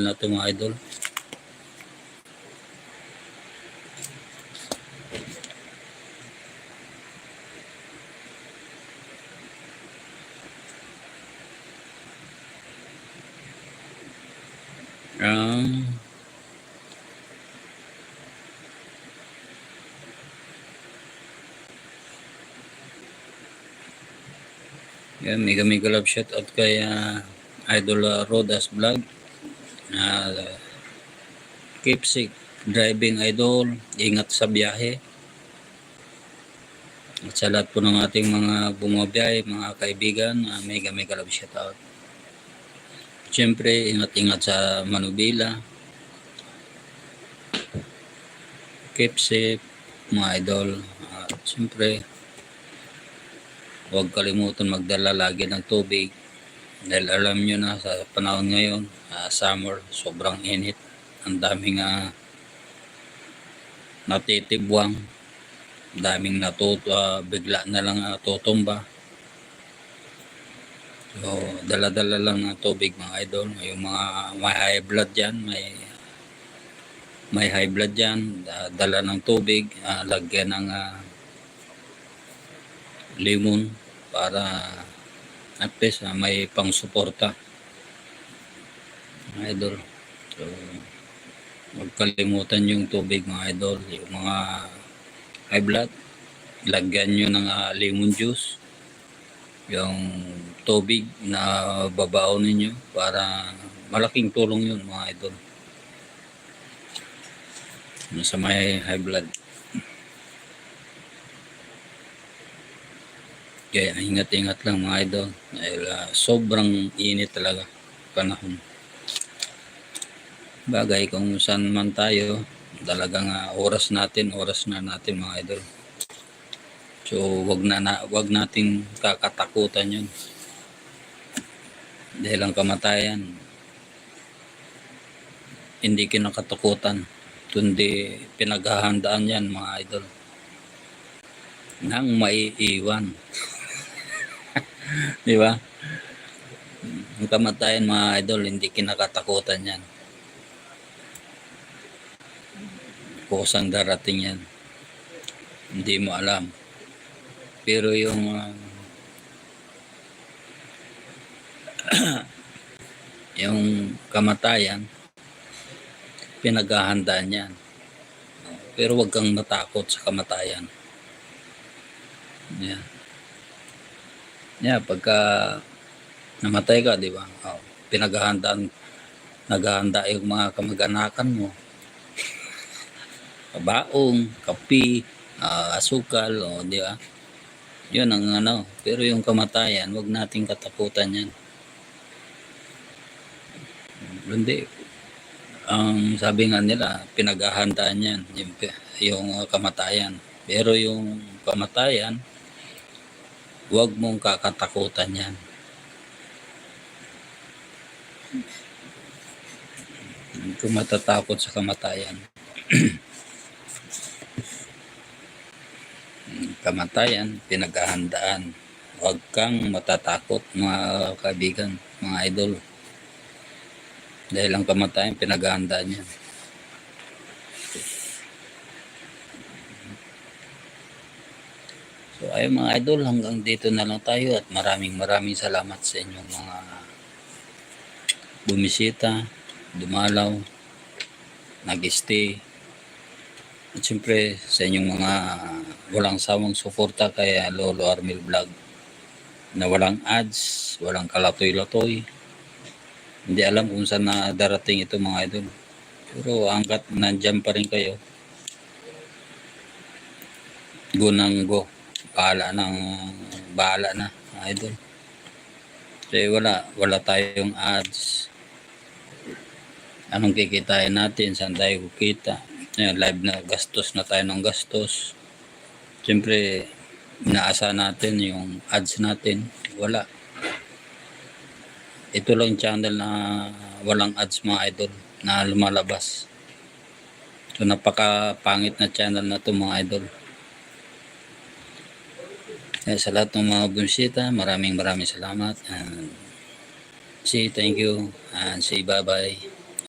natin mga idol. Yan, mega love shout out kay Idol Rodas Vlog. Keep safe driving idol, ingat sa biyahe. At sa lahat po ng ating mga bumabiyahe, mga kaibigan, mega love shout out. Siyempre, ingat-ingat sa Manubila. Keep safe mga idol. Siyempre, huwag kalimutan magdala lagi ng tubig. Dahil alam nyo na sa panahon ngayon, summer, sobrang init. Ang daming natitibwang. Daming bigla na lang tutumba. So, dala-dala lang ng tubig mga idol. Yung mga may high blood dyan, may high blood dyan, dala ng tubig, lagyan ng lemon para at least may pang-suporta mga idol. So, huwag kalimutan yung tubig mga idol. Yung mga high blood, lagyan nyo ng lemon juice, yung tubig na babaon ninyo para malaking tulong yun mga idol sa may high blood. Kaya ingat-ingat lang mga idol dahil sobrang init talaga panahon. Bagay kung saan man tayo, talagang oras na natin mga idol. So wag nating kakatakutan yun. Dahil ang kamatayan hindi kinakatakutan, kundi pinaghahandaan yan mga idol nang maiiwan. Di ba? Ang kamatayan mga idol hindi kinakatakutan yan. Kusang darating yan. Hindi mo alam. Pero yung yung kamatayan, pinaghahandaan yan. Pero wag kang matakot sa kamatayan. Yan. Pagka namatay ka, di ba? Naghahanda yung mga kamag-anakan mo. Baong, kapi, asukal, di ba? Yun ang Pero yung kamatayan, wag nating katakutan yan. Hindi. Ang sabi nga nila, pinaghahandaan yan, yung kamatayan. Pero yung kamatayan, wag mong kakatakutan yan. Kung matatakot sa kamatayan. Kamatayan, pinaghahandaan. Huwag kang matatakot mga kaibigan, mga idol. Dahil ang kamatayan, pinaghahandaan niya. So ayun mga idol, hanggang dito na lang tayo at maraming salamat sa inyong mga bumisita, dumalaw, nag-stay. At siyempre sa inyong mga walang sawang suporta kay Lolo Armil Vlog na walang ads, walang kalatoy-latoy. Hindi alam kung saan na darating ito mga idol. Pero hanggat nandyan pa rin kayo, go nang go. Bahala na mga idol. Kasi wala tayong ads. Anong kikitain natin? Saan tayo kukita? Live na gastos na tayo ng gastos. Siyempre, inaasa natin yung ads natin. Wala. Ito lang channel na walang ads mga idol na lumalabas. So napaka-pangit na channel na to mga idol. Kaya sa lahat ng mga bumisita, maraming salamat. And say thank you and say bye-bye.